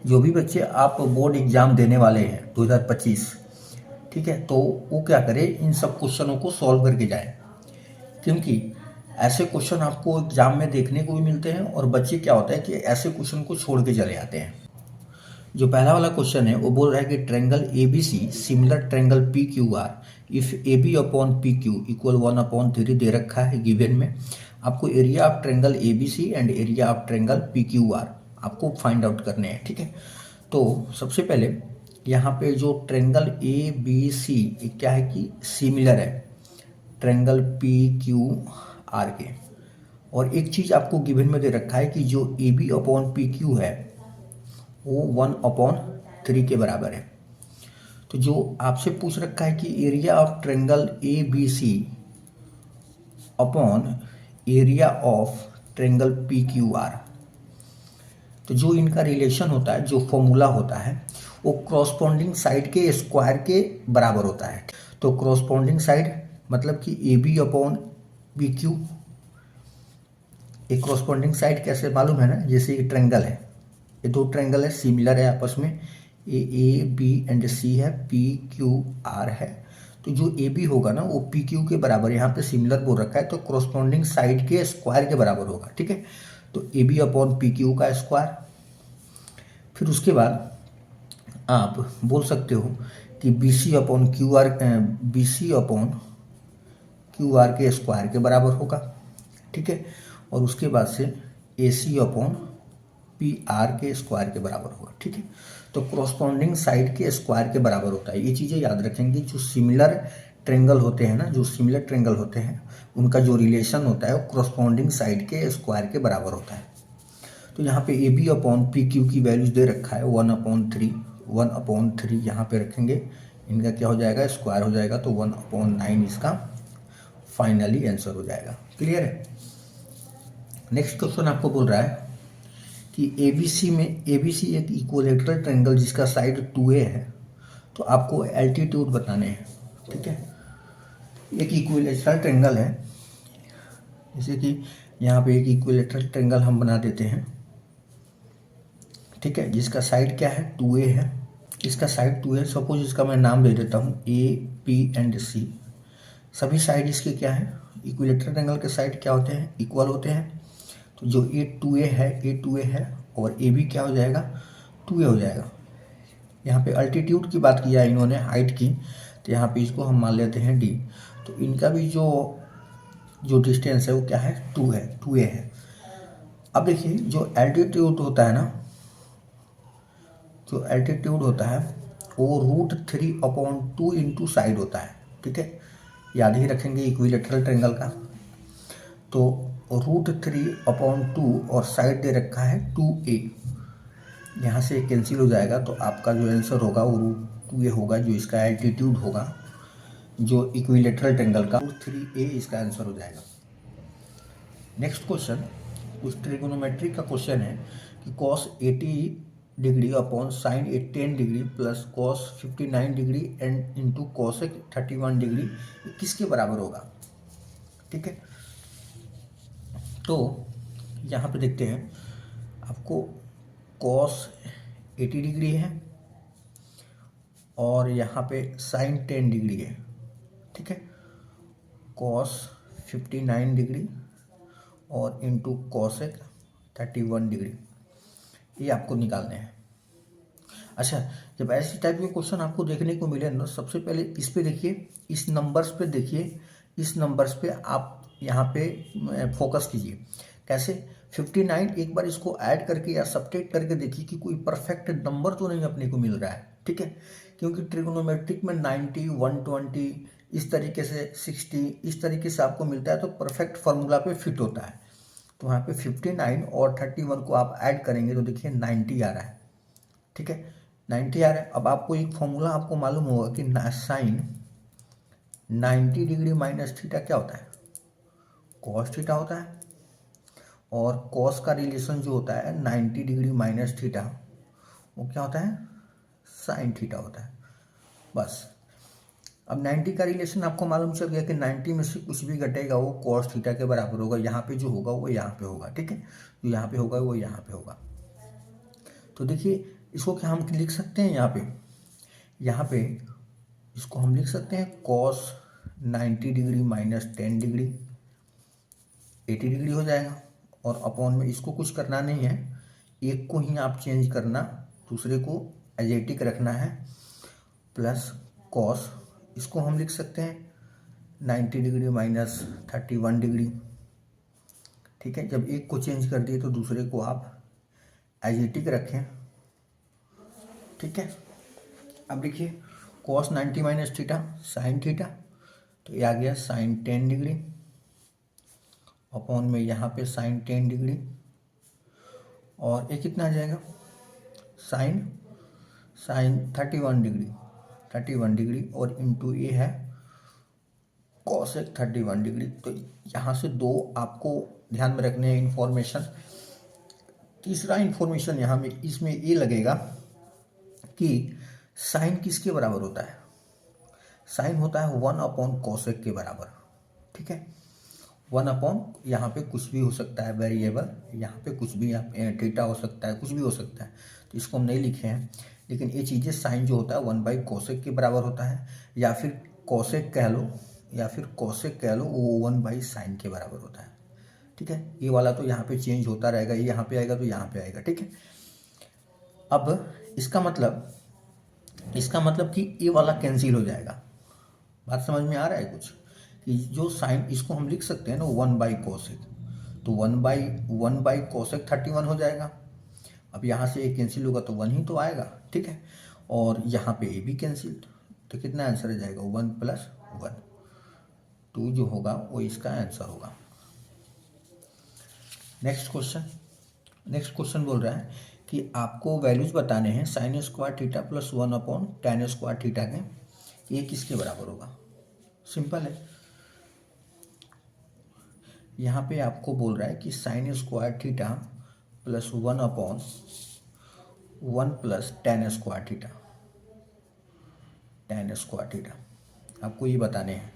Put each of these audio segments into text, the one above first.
जो भी बच्चे आप बोर्ड एग्ज़ाम देने वाले हैं 2025, ठीक है, तो वो क्या करें, इन सब क्वेश्चनों को सॉल्व करके जाएं, क्योंकि ऐसे क्वेश्चन आपको एग्जाम में देखने को भी मिलते हैं और बच्चे क्या होता है कि ऐसे क्वेश्चन को छोड़ के चले जाते हैं। जो पहला वाला क्वेश्चन है वो बोल रहा है कि triangle A B C similar triangle P Q R if A B upon P Q equal 1/3 दे रखा है गिवन में। आपको area of triangle A B C and area of triangle P Q R आपको फाइंड आउट करने हैं, ठीक है। तो सबसे पहले यहाँ पे जो ट्रायंगल ए बी सी क्या है कि सिमिलर है ट्रायंगल पी क्यू आर के। और एक चीज़ आपको गिवन में दे रखा है कि जो A B upon P Q है वो 1/3 के बराबर है। तो जो आपसे पूछ रखा है कि area of triangle A B C upon area of triangle P Q R, तो जो इनका रिलेशन होता है, जो फॉर्मूला होता है, वो क्रॉसपॉन्डिंग साइड के स्क्वायर के बराबर होता है। तो क्रॉसपॉन्डिंग साइड मतलब कि A B upon B Q. एक क्रॉसपॉन्डिंग साइड कैसे मालूम है ना, जैसे ये ट्रायंगल है, ये दो ट्रायंगल है, सिमिलर है आपस में, ए बी एंड सी है, पी क्यू आर है। तो जो ए बी होगा ना वो पी क्यू के बराबर, यहाँ पे सिमिलर बोल रखा है तो क्रॉसपॉन्डिंग साइड के स्क्वायर के बराबर होगा, ठीक है। तो A B upon P Q का स्क्वायर। फिर उसके बाद आप बोल सकते हो कि B C upon Q R, B C upon Q R के स्क्वायर के बराबर होगा, ठीक है। और उसके बाद से A C upon P R के स्क्वायर के बराबर होगा, ठीक है। तो क्रॉसपॉन्डिंग साइड के स्क्वायर के बराबर होता है। ये चीज़ें याद रखेंगे। जो सिमिलर ट्रेंगल होते हैं ना, जो सिमिलर ट्रेंगल होते हैं उनका जो रिलेशन होता है वो क्रॉसपॉन्डिंग साइड के स्क्वायर के बराबर होता है। तो यहाँ पे A B upon P Q की वैल्यूज दे रखा है 1/3 यहाँ पे रखेंगे, इनका क्या हो जाएगा, स्क्वायर हो जाएगा, तो 1/9 इसका फाइनली आंसर हो जाएगा। क्लियर है। नेक्स्ट क्वेश्चन आपको बोल रहा है कि ABC में, ABC एक इक्विलेटरल ट्रायंगल जिसका साइड 2A है, तो आपको एल्टीट्यूड बताने हैं, ठीक है। एक इक्विलेटरल ट्रायंगल है, जैसे कि यहाँ पे एक इक्विलेटरल ट्रायंगल हम बना देते हैं, ठीक है, जिसका साइड क्या है, 2A है। इसका साइड 2A, सपोज इसका मैं नाम दे देता हूँ AP एंड C। सभी साइड इसके क्या है, इक्विलेटरल ट्रायंगल के साइड क्या होते हैं, इक्वल होते हैं। तो जो A2A है, A2A है, और AB क्या हो जाएगा, 2A हो जाएगा। यहाँ पे अल्टीट्यूड की बात किया इन्होंने, हाइट की, तो यहाँ पे इसको हम मान लेते हैं D। तो इनका भी जो जो डिस्टेंस है वो क्या है, 2A है। अब देखिए जो एल्टीट्यूड होता है ना, जो एल्टीट्यूड होता है वो √3/2 इंटू साइड होता है, ठीक है। याद ही रखेंगे इक्विलेटरल ट्रायंगल का। तो √3/2 और साइड दे रखा है 2A, यहाँ से कैंसिल हो जाएगा, तो आपका जो आंसर होगा वो √2A होगा, जो इसका एल्टीट्यूड होगा जो इक्विलेटरल ट्रायंगल का, √3A इसका आंसर हो जाएगा। नेक्स्ट क्वेश्चन कुछ ट्रिगोनोमेट्री का क्वेश्चन है कि cos 80 degree upon sine 10 degree plus cos 59 degree and into cosec 31 degree किसके बराबर होगा, ठीक है। तो यहाँ पे देखते हैं, आपको cos 80 डिग्री है और यहाँ पे साइन 10 डिग्री है, ठीक है। cos 59 डिग्री और इंटू cosec 31 डिग्री, ये आपको निकालने हैं। अच्छा, जब ऐसी टाइप के क्वेश्चन आपको देखने को मिले ना, सबसे पहले इस पे देखिए, इस नंबर्स पे देखिए, इस नंबर्स पे आप यहाँ पे फोकस कीजिए। कैसे, 59 एक बार इसको ऐड करके या सब्ट्रैक्ट करके देखिए कि कोई परफेक्ट नंबर तो नहीं अपने को मिल रहा है, ठीक है। क्योंकि ट्रिग्नोमेट्रिक में 90, 120 इस तरीके से 60 इस तरीके से आपको मिलता है, तो परफेक्ट फार्मूला पे फिट होता है। तो वहाँ पे 59 और 31 को आप ऐड करेंगे तो देखिए 90 आ रहा है, ठीक है, 90 आ रहा है। अब आपको एक फॉर्मूला आपको मालूम होगा कि साइन 90 डिग्री माइनस थीटा क्या होता है, कॉस थीटा होता है। और कॉस का रिलेशन जो होता है 90 डिग्री माइनस थीटा, वो क्या होता है, साइन थीटा होता है। बस, अब 90 का रिलेशन आपको मालूम चल गया कि 90 में से कुछ भी घटेगा वो कॉस थीटा के बराबर होगा। यहाँ पे जो होगा वो यहाँ पे होगा, ठीक है, जो यहाँ पे होगा वो यहाँ पे होगा। तो देखिए इसको क्या हम लिख सकते हैं यहाँ पे इसको हम लिख सकते हैं cos 90 degree minus 10 degree 80 degree हो जाएगा। और अपॉन में इसको कुछ करना नहीं है, एक को ही आप चेंज करना, दूसरे को एजेटिक रखना है, प्लस कॉस, इसको हम लिख सकते हैं 90 डिग्री माइनस 31 डिग्री। ठीक है, जब एक को चेंज कर दिए तो दूसरे को आप एजेटिक रखें। ठीक है, अब देखिए cos 90 minus theta sine theta, तो ये आ गया साइन 10 डिग्री अपॉन में यहाँ पे साइन 10 डिग्री, और ये कितना आ जाएगा साइन साइन 31 डिग्री और इंटू ये है कॉसेक 31 डिग्री। तो यहाँ से दो आपको ध्यान में रखने हैं इन्फॉर्मेशन। तीसरा इन्फॉर्मेशन यहाँ में इसमें ये लगेगा कि साइन किसके बराबर होता है, साइन होता है 1 अपॉन कॉसेक के बराबर। ठीक है, 1 अपॉन यहाँ पे कुछ भी हो सकता है वेरिएबल, यहाँ पे कुछ भी थीटा हो सकता है, कुछ भी हो सकता है, तो इसको हम नहीं लिखे हैं। लेकिन ये चीज़ें साइन जो होता है 1 बाई कॉसेक के बराबर होता है, या फिर कॉसेक कह लो वो 1 बाई साइन के बराबर होता है। ठीक है, ये वाला तो यहाँ पे चेंज होता रहेगा, ये यहाँ पे आएगा तो यहाँ पे आएगा। ठीक है, अब इसका मतलब कि ये वाला कैंसिल हो जाएगा। बात समझ में आ रहा है कुछ, कि जो साइन इसको हम लिख सकते हैं ना 1 बाई कोसेक, तो 1 बाई कोसेक 31 हो जाएगा। अब यहाँ से ये कैंसिल होगा तो 1 ही तो आएगा। ठीक है, और यहाँ पे ये भी कैंसिल, तो कितना आंसर आ जाएगा 1 प्लस 1, 2 जो होगा वो इसका आंसर होगा। नेक्स्ट क्वेश्चन बोल रहा है कि आपको वैल्यूज बताने हैं sign square theta plus 1 upon ten square theta के, ये किसके बराबर होगा। सिंपल है, यहाँ पे आपको बोल रहा है कि sign square theta plus 1 upon 1 plus ten square theta, आपको ये बताने हैं।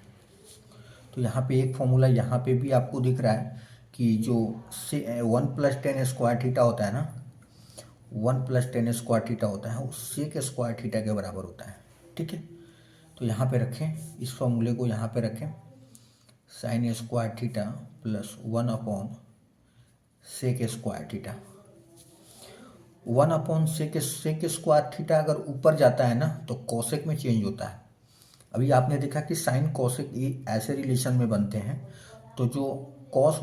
तो यहाँ पे एक फॉर्मूला यहाँ पे भी आपको दिख रहा है कि जो 1 प्लस टेन स्क्वायर थीटा होता है ना, 1 प्लस टेन स्क्वायर थीटा होता है वो सेक स्क्वायर थीटा के बराबर होता है। ठीक है, तो यहाँ पे रखें, इस फॉर्मूले को यहाँ पे रखें, sine square theta plus 1 upon sec square theta. 1 upon sec square theta अगर ऊपर जाता है ना तो कोसेक में चेंज होता है। अभी आपने देखा कि साइन कोसेक ये ऐसे रिलेशन में बनते हैं, तो जो कॉस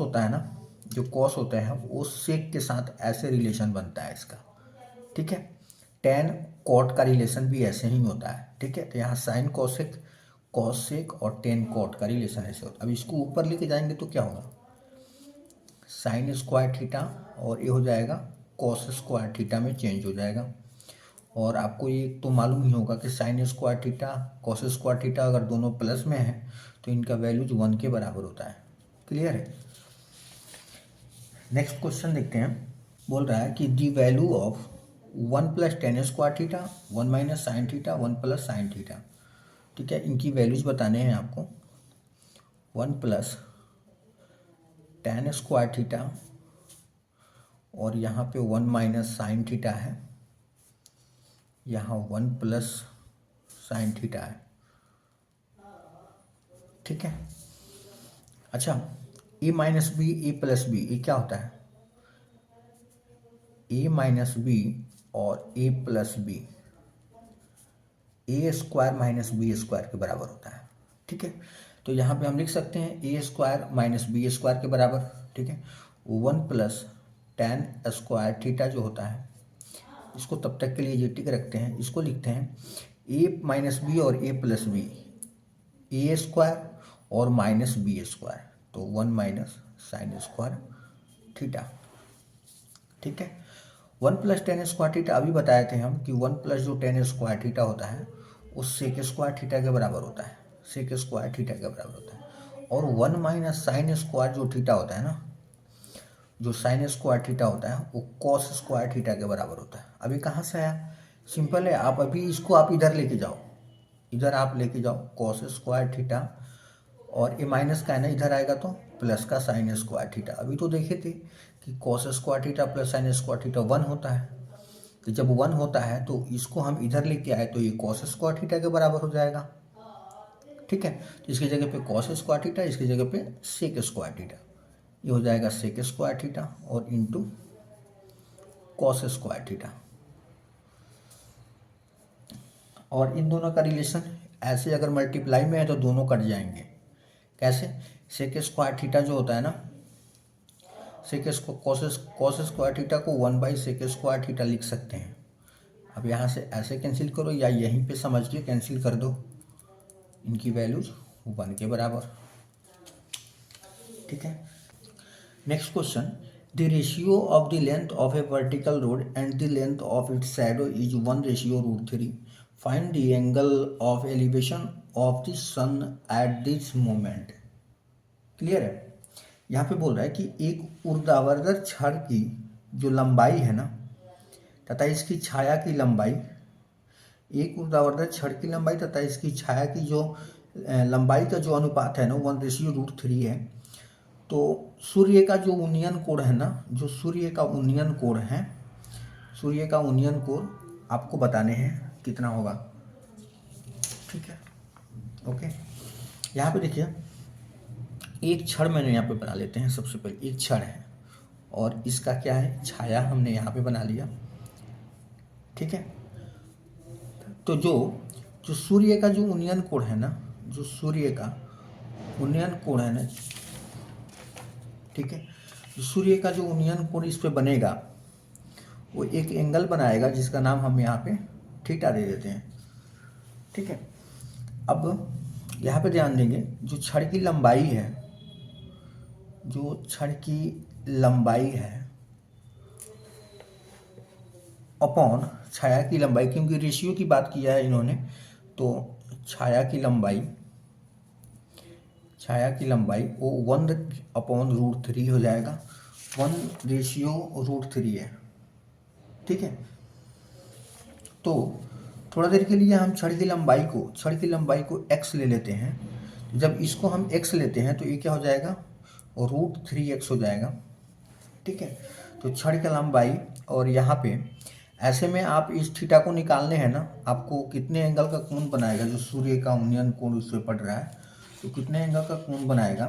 होता है वो सेक के साथ ऐसे रिलेशन बनता है इसका। ठीक है, टेन कॉट का रिलेशन भी ऐसे ही होता है। ठीक है, तो यहाँ साइन कोसेक कॉसेक और टेन कॉट का रिलेशन ऐसे होता है। अब इसको ऊपर लेके जाएंगे तो क्या होगा, साइन स्क्वायर थीटा और ये हो जाएगा कॉस स्क्वायर थीटा में चेंज हो जाएगा। और आपको ये तो मालूम ही होगा कि sign square theta cos square theta अगर दोनों प्लस में है तो इनका वैल्यूज 1 के बराबर होता है। क्लियर है। नेक्स्ट क्वेश्चन देखते हैं, बोल रहा है कि the value of 1 plus ten square theta 1 minus sine theta 1 plus sine theta. ठीक है, इनकी वैल्यूज बताने हैं आपको। 1 प्लस टेन स्क्वायर थीटा और यहाँ पे 1 माइनस साइन थीटा है, यहाँ 1 प्लस साइन थीटा है। ठीक है, अच्छा ए माइनस बी ए प्लस बी, ये क्या होता है, ए माइनस बी और ए प्लस बी ए स्क्वायर माइनस बी स्क्वायर के बराबर होता है। ठीक है, तो यहाँ पे हम लिख सकते हैं ए स्क्वायर माइनस बी स्क्वायर के बराबर। ठीक है, 1 प्लस टेन स्क्वायर थीटा जो होता है, इसको तब तक के लिए ये टिक रखते हैं, इसको लिखते हैं ए माइनस बी और ए प्लस बी, ए स्क्वायर और माइनस बी स्क्वायर, तो 1 माइनस साइन स्क्वायर थीटा। ठीक है, 1 प्लस टेन स्क्वायर थीटा अभी बताए थे हम कि 1 प्लस जो टेन स्क्वायर थीटा होता है वो सेक स्क्वायर थीटा के बराबर होता है, सेक स्क्वायर थीटा के बराबर होता है। और 1 माइनस साइन स्क्वायर जो थीटा होता है ना, जो साइन स्क्वायर थीटा होता है वो कॉस स्क्वायर थीटा के बराबर होता है। अभी कहाँ से आया, सिंपल है, आप अभी इसको आप इधर लेके जाओ, इधर आप लेके जाओ कॉस स्क्वायर थीटा, और ये माइनस का है ना, इधर आएगा तो प्लस का साइन स्क्वायर थीटा। अभी तो देखे थे कि cos square theta plus sign square theta 1 होता है, कि जब 1 होता है तो इसको हम इधर लेके आए तो ये कॉस स्क्वायर थीटा के बराबर हो जाएगा, ठीक है। तो इसकी जगह पे कॉस स्क्वायर थीटा, इसकी जगह पे सेक स्क्वायर थीटा, ये हो जाएगा सेक स्क्वायर थीटा और इंटू कॉस स्क्वायर थीटा। और इन दोनों का रिलेशन ऐसे अगर मल्टीप्लाई में है तो दोनों कट जाएंगे। कैसे? सेक स्क्वायर थीटा जो होता है ना, कॉस स्क्वायर थीटा को 1/सेक स्क्वायर थीटा लिख सकते हैं। अब यहाँ से ऐसे कैंसिल करो या यहीं पे समझ के कैंसिल कर दो, इनकी वैल्यूज 1 के बराबर, ठीक है। Next question, the ratio of the length of a vertical rod and the length of its shadow is 1:√3। Find the angle of elevation of the sun at this moment. Clear है? यहाँ पे बोल रहा है कि एक ऊर्ध्वाधर छड़ की जो लंबाई है ना तथा इसकी छाया की लंबाई, एक ऊर्ध्वाधर छड़ की लंबाई तथा इसकी छाया की जो लंबाई का जो अनुपात है ना 1:√3 है। तो सूर्य का जो उन्नयन कोण है ना, जो सूर्य का उन्नयन कोण है, सूर्य का उन्नयन कोण आपको बताने हैं कितना होगा, ठीक है। ओके, यहाँ पे देखिए एक छड़ मैंने यहाँ पे बना लेते हैं। सबसे पहले एक छड़ है और इसका क्या है, छाया हमने यहाँ पे बना लिया, ठीक है। तो जो जो सूर्य का जो उन्नयन कोण है ना, जो सूर्य का उन्नयन कोण है ना, ठीक है, जो सूर्य का जो उन्नयन कोण इस पे बनेगा वो एक एंगल बनाएगा जिसका नाम हम यहाँ पे थीटा दे देते हैं, ठीक है। अब यहाँ पे ध्यान देंगे, जो छड़ की लंबाई है, जो छड़ की लंबाई है अपॉन छाया की लंबाई, क्योंकि रेशियो की बात किया है इन्होंने, तो छाया की लंबाई वो 1/√3 हो जाएगा। 1:√3 है, ठीक है। तो थोड़ा देर के लिए हम छड़ की लंबाई को x ले लेते हैं। जब इसको हम x लेते हैं तो ये क्या हो जाएगा, √3x हो जाएगा, ठीक है। तो छड़ की लंबाई, और यहाँ पे ऐसे में आप इस थीटा को निकालने हैं ना, आपको कितने एंगल का कोण बनाएगा, जो सूर्य का उन्नयन कोण उससे पड़ रहा है, तो कितने एंगल का कोण बनाएगा,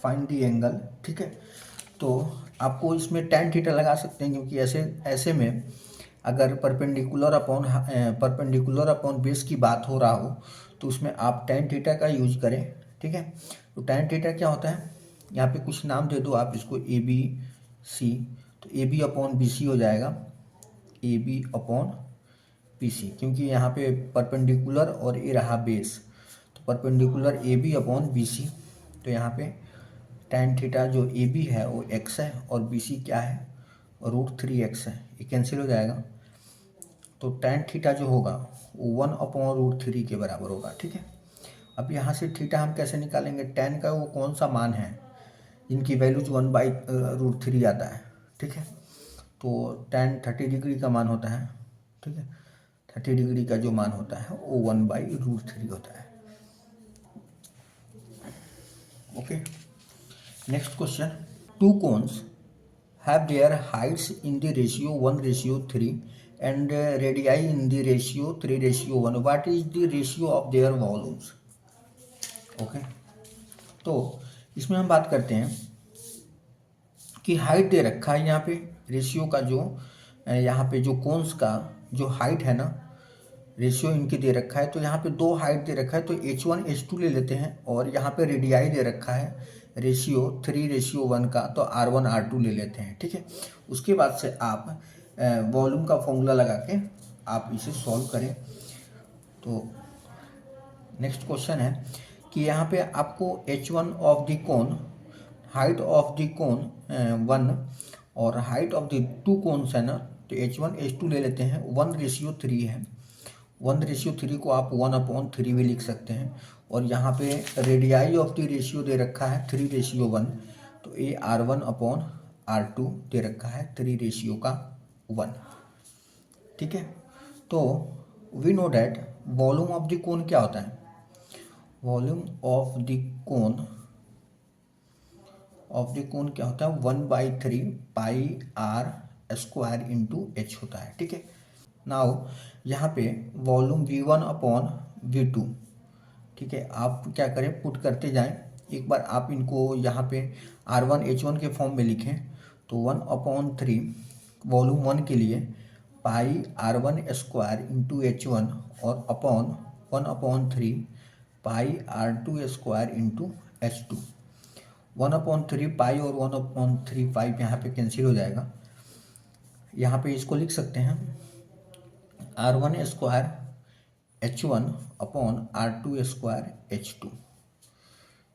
फाइंड दी एंगल, ठीक है। तो आपको इसमें tan थीटा लगा सकते हैं, क्योंकि ऐसे में अगर परपेंडिकुलर अपॉन बेस की बात हो रहा हो तो उसमें आप tan थीटा का यूज करें, ठीक है। तो tan थीटा क्या होता है, यहाँ पे कुछ नाम दे दो आप इसको, ABC, तो AB/BC हो जाएगा, AB/BC, क्योंकि यहाँ पे परपेंडिकुलर और ये रहा बेस, तो परपेंडिकुलर AB/BC, तो यहाँ पे tan थीटा जो AB है वो x है और BC क्या है, √3x है, ये कैंसिल हो जाएगा। तो tan थीटा जो होगा वो 1/√3 के बराबर होगा, ठीक है। अब यहाँ से थीटा हम कैसे निकालेंगे, tan का वो कौन सा मान है इनकी वैल्यूज 1/√3 आता है, ठीक है। तो tan 30 डिग्री का मान होता है, ठीक है, 30 डिग्री का जो मान होता है वो 1/√3 होता है। Okay, next question, to cons have their heights in the ratio 1:3 and radii in the ratio 3:1. What is the ratio of their volumes? Okay, तो इसमें हम बात करते हैं कि हाइट दे रखा है यहाँ पे, रेशियो का जो यहाँ पे जो कोन्स का जो हाइट है ना, रेशियो इनकी दे रखा है। तो यहाँ पे दो हाइट दे रखा है, तो H1 H2 ले लेते हैं, और यहाँ पे रेडियाई दे रखा है रेशियो 3:1 का, तो R1 R2 ले लेते हैं, ठीक है। उसके बाद से आप वॉल्यूम का फॉर्मूला लगा के आप इसे सॉल्व करें। तो नेक्स्ट क्वेश्चन है कि यहाँ पे आपको H1 of the cone, height of the कोन 1 और height of the two cons है ना, तो H1 H2 ले लेते हैं, 1:3 है, 1:3 को आप 1/3 भी लिख सकते हैं। और यहाँ पे रेडियाई ऑफ द रेशियो दे रखा है 3:1, तो ये R1/R2 दे रखा है 3:1, ठीक है। तो we know that volume of the cone क्या होता है, वॉल्यूम ऑफ द कोन क्या होता है, 1/3 πr² × h होता है, ठीक है। नाउ यहाँ पे वॉल्यूम V1/V2, ठीक है, आप क्या करें, पुट करते जाएं। एक बार आप इनको यहाँ पे R1H1 के फॉर्म में लिखें तो 1/3 वॉल्यूम 1 के लिए πr1² इंटू H1 और अपॉन 1/3 πr2² इंटू H2। 1/3 पाई और 1/3 पाई यहाँ पे कैंसिल हो जाएगा। यहाँ पे इसको लिख सकते हैं R1² H1 upon R2² H2।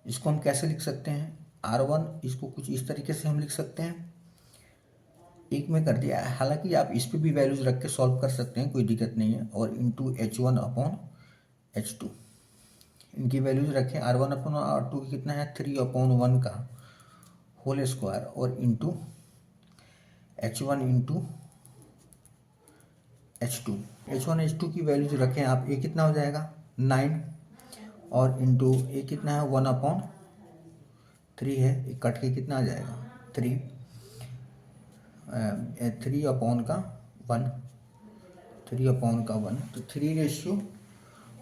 इसको हम कैसे लिख सकते हैं, R1 इसको कुछ इस तरीके से हम लिख सकते हैं, एक में कर दिया है, हालांकि आप इस पे भी वैल्यूज रख के सॉल्व कर सकते हैं, कोई दिक्कत नहीं है, और इंटू H1 अपॉन H2 इनकी वैल्यूज रखें। R1 अपॉन R2 कितना है 3/1 का होल स्क्वायर और into H1 into H1 H2 की वैल्यूज रखें आप, ये कितना हो जाएगा 9 और इंटू ये कितना है 1/3 है, ये कट के कितना आ जाएगा 3 3/1 तो 3 रेशियो,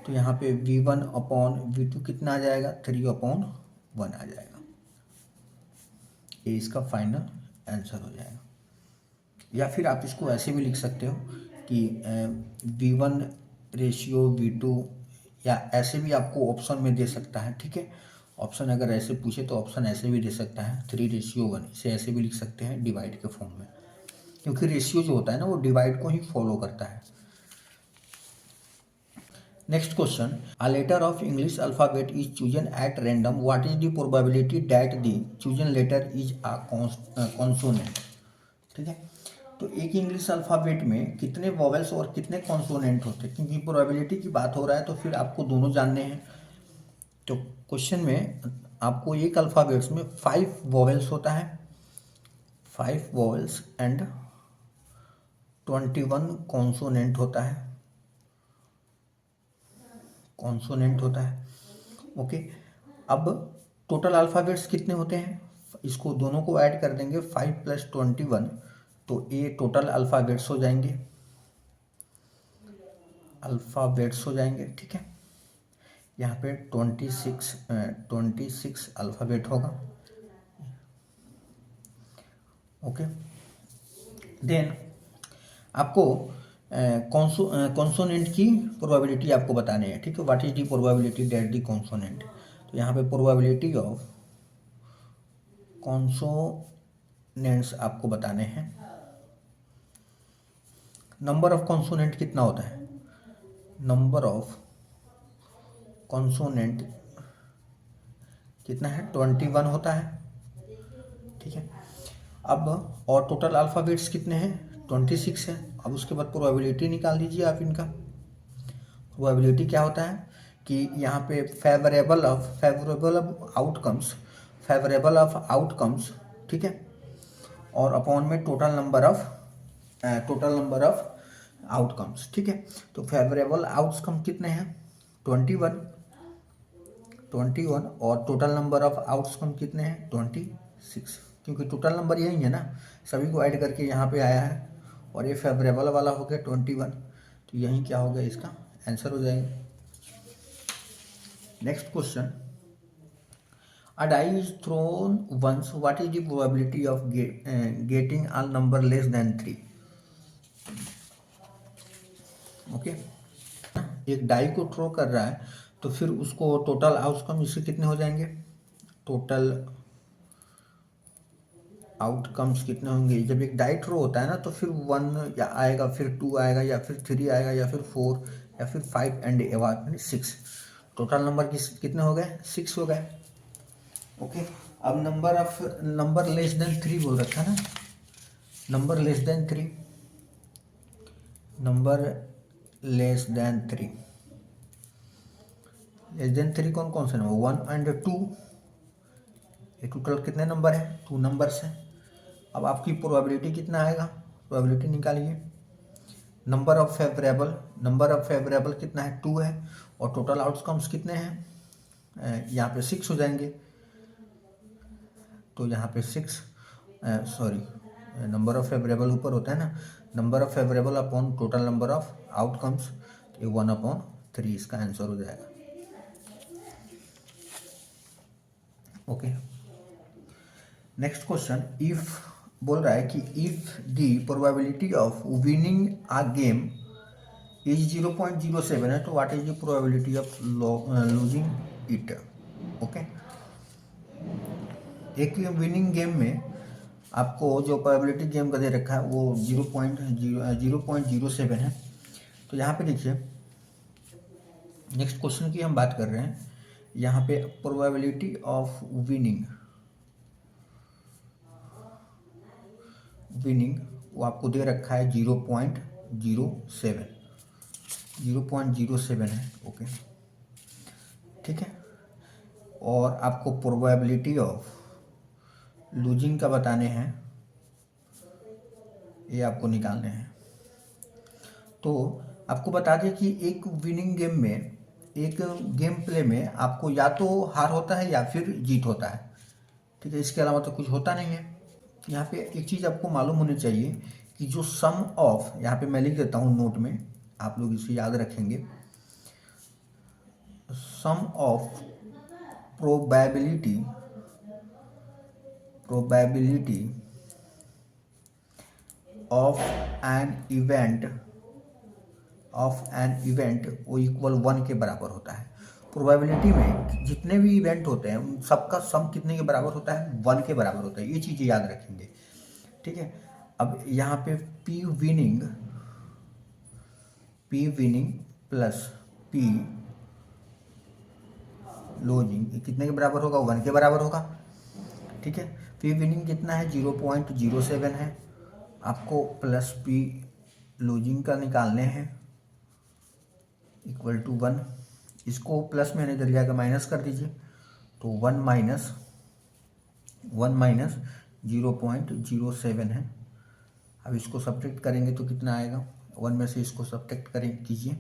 तो यहाँ पे V1/V2 कितना आ जाएगा 3/1 आ जाएगा। ये इसका फाइनल आंसर हो जाएगा। या फिर आप इसको ऐसे भी लिख सकते हो कि V1/V2, या ऐसे भी आपको ऑप्शन में दे सकता है, ठीक है। ऑप्शन अगर ऐसे पूछे तो ऑप्शन ऐसे भी दे सकता है 3:1, इसे ऐसे भी लिख सकते हैं डिवाइड के फॉर्म में, क्योंकि रेशियो जो होता है ना वो डिवाइड को ही फॉलो करता है। Next question, a letter of English alphabet is chosen at random, what is the probability that the chosen letter is a consonant. ठीक है, तो एक इंग्लिश अल्फ़ाबेट में कितने वॉवेल्स और कितने कॉन्सोनेंट होते हैं, क्योंकि प्रोबेबिलिटी की बात हो रहा है तो फिर आपको दोनों जानने हैं। तो क्वेश्चन में आपको एक अल्फ़ाबेट्स में 5 वॉवेल्स होता है, 5 वॉवेल्स एंड 21 कॉन्सोनेंट होता है, ओके। अब टोटल अल्फ़ाबेट्स कितने होते हैं, इसको दोनों को ऐड कर देंगे 5 + 21, तो ये टोटल अल्फ़ाबेट्स हो जाएंगे, ठीक है। यहाँ पे 26 अल्फ़ाबेट होगा, ओके। देन आपको कॉन्सोनेंट की प्रोबेबिलिटी आपको बतानी है, ठीक है। What is the probability that the consonant, तो यहाँ पे प्रोबेबिलिटी ऑफ कॉन्सोनेंट्स आपको बताने हैं। नंबर ऑफ कॉन्सोनेंट कितना होता है, नंबर ऑफ कॉन्सोनेंट कितना है 21 होता है, ठीक है। अब और टोटल अल्फ़ाबेट्स कितने हैं 26 है। अब उसके बाद प्रोबेबिलिटी निकाल दीजिए आप इनका। प्रोबेबिलिटी क्या होता है कि यहाँ पे फेवरेबल ऑफ आउटकम्स, ठीक है, और अपॉन में टोटल नंबर ऑफ आउटकम्स, ठीक है। तो फेवरेबल आउटकम कितने हैं 21 और टोटल नंबर ऑफ आउटकम कितने हैं 26, क्योंकि टोटल नंबर यही है ना, सभी को ऐड करके यहाँ पे आया है, और ये फेवरेबल वाला हो गया 21, तो यही क्या हो गया इसका आंसर हो जाएगा। Next question, a die is thrown once, what is the probability of getting a number less than 3, okay. एक डाई को थ्रो कर रहा है तो फिर उसको टोटल आउटकम इसके कितने हो जाएंगे, टोटल आउटकम्स कितने होंगे। जब एक डाई थ्रो होता है ना तो फिर 1 या आएगा, फिर 2 आएगा, या फिर 3 आएगा, या फिर 4, या फिर 5 एंड यानी 6। टोटल नंबर कितने हो गए 6 हो गए, ओके। अब नंबर लेस देन 3 बोल रखा है ना, नंबर लेस देन 3 कौन कौन से नंबर 1 एंड 2, ये टोटल कितने नंबर है 2 नंबर्स हैं। अब आपकी प्रोबेबिलिटी कितना आएगा, प्रोबेबिलिटी निकालिए। नंबर ऑफ फेवरेबल कितना है 2 है, और टोटल आउटकम्स कितने हैं यहाँ पे 6 हो जाएंगे, तो यहाँ पे 6 नंबर ऑफ फेवरेबल ऊपर होता है ना, number of favourable upon total number of outcomes, ये 1/3 इसका आंसर हो जाएगा। ओके, नेक्स्ट क्वेश्चन, इफ बोल रहा है कि if the probability of winning a game is 0.07 है, तो what is the probability of losing it. Okay, एक विनिंग गेम में आपको जो प्रोबेबिलिटी गेम का दे रखा है वो 0.07 है। तो यहाँ पे देखिए, नेक्स्ट क्वेश्चन की हम बात कर रहे हैं। यहाँ पे प्रोबेबिलिटी ऑफ विनिंग वो आपको दे रखा है 0.07 है। ओके, ठीक है, और आपको प्रोबेबिलिटी ऑफ लूजिंग का बताने हैं, ये आपको निकालने हैं। तो आपको बता दें कि एक विनिंग गेम में, एक गेम प्ले में आपको या तो हार होता है या फिर जीत होता है, ठीक है, इसके अलावा तो कुछ होता नहीं है। यहाँ पे एक चीज़ आपको मालूम होनी चाहिए कि जो सम ऑफ, यहाँ पे मैं लिख देता हूँ नोट में, आप लोग इसे याद रखेंगे, sum of probability of an event वो इक्वल 1 के बराबर होता है। प्रोबेबिलिटी में जितने भी इवेंट होते हैं उन सबका सम कितने के बराबर होता है, 1 के बराबर होता है। ये चीज़ें याद रखेंगे, ठीक है। अब यहाँ पे P winning plus P losing कितने के बराबर होगा, 1 के बराबर होगा, ठीक है। पी विनिंग कितना है, 0.07 है, आपको प्लस पी लूजिंग का निकालने हैं, इक्वल टू 1। इसको प्लस में इधर जाकर माइनस कर दीजिए, तो 1 माइनस 0.07 है। अब इसको सब्ट्रैक्ट करेंगे तो कितना आएगा, 1 में से इसको सब्ट्रैक्ट कीजिए,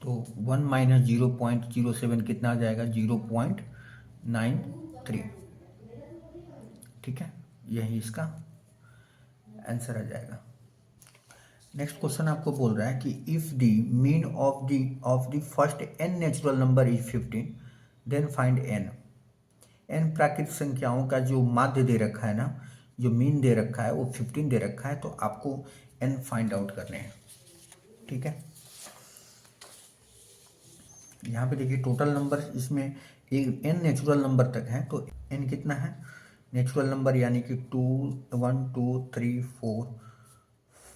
तो 1 माइनस 0.07 कितना आ जाएगा, 0.93, ठीक है, यही इसका आंसर आ जाएगा। नेक्स्ट क्वेश्चन आपको बोल रहा है कि if the mean of the first n natural number is 15 then find n प्राकृतिक संख्याओं का जो माध्य दे रखा है ना, जो मीन दे रखा है वो 15 दे रखा है, तो आपको n फाइंड आउट करने हैं, ठीक है। यहाँ पे देखिए टोटल नंबर, इसमें एक n नेचुरल नंबर तक है, तो n कितना है नेचुरल नंबर, यानी कि 2 1 2 3 4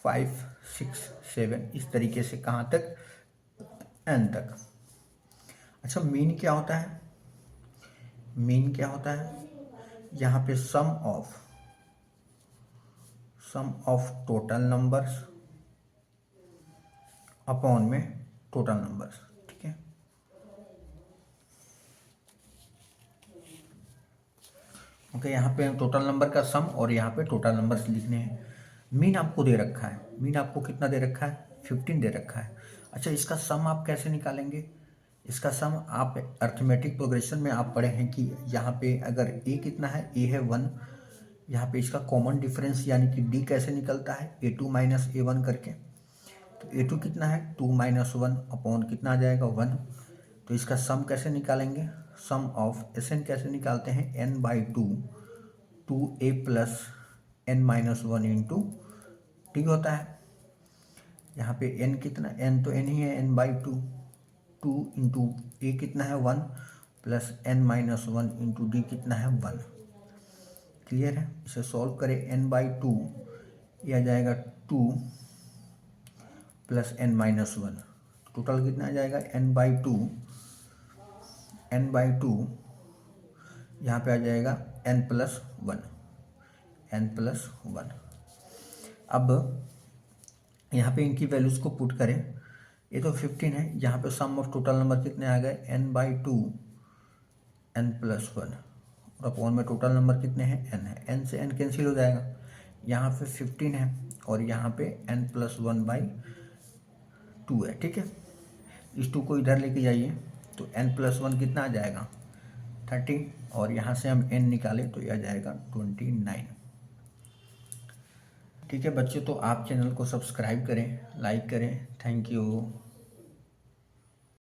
5 6 7, इस तरीके से कहाँ तक, n तक। अच्छा, मीन क्या होता है, मीन क्या होता है, यहाँ पे सम ऑफ टोटल नंबर्स अपॉन में टोटल नंबर्स, ठीक है। ओके, यहाँ पे टोटल नंबर का सम और यहाँ पे टोटल नंबर्स लिखने हैं। मीन आपको दे रखा है, मीन आपको कितना दे रखा है, 15 दे रखा है। अच्छा, इसका सम आप कैसे निकालेंगे, इसका सम आप अर्थमेटिक प्रोग्रेशन में आप पढ़े हैं कि यहाँ पे अगर a कितना है, a है 1, यहाँ पे इसका कॉमन डिफरेंस यानी कि d कैसे निकलता है, a2 माइनस a1 करके, तो a2 कितना है 2 माइनस 1 अपॉन कितना आ जाएगा 1। तो इसका सम कैसे निकालेंगे, सम ऑफ Sn कैसे निकालते हैं, n/2 2a plus n minus 1 into T होता है। यहाँ पे n कितना, n तो n ही है, n/2 2 इंटू ए कितना है 1 plus n minus 1 into D कितना है 1। क्लियर है, इसे सॉल्व करें, n/2 ये आ जाएगा 2 प्लस n माइनस 1, टोटल कितना आ जाएगा n/2 यहाँ पे आ जाएगा n प्लस 1। अब यहाँ पे इनकी वैल्यूज़ को पुट करें, ये तो 15 है, यहाँ पे सम ऑफ टोटल नंबर कितने आ गए, n/2 n प्लस 1, और अपॉन में टोटल नंबर कितने हैं, n है, n से n कैंसिल हो जाएगा, यहाँ पे 15 है और यहाँ पे n प्लस 1/2 है, ठीक है। इस 2 को इधर लेके जाइए, तो n प्लस 1 कितना आ जाएगा 30, और यहाँ से हम n निकालें तो यह आ जाएगा 29। ठीक है बच्चों, तो आप चैनल को सब्सक्राइब करें, लाइक करें। Thank you.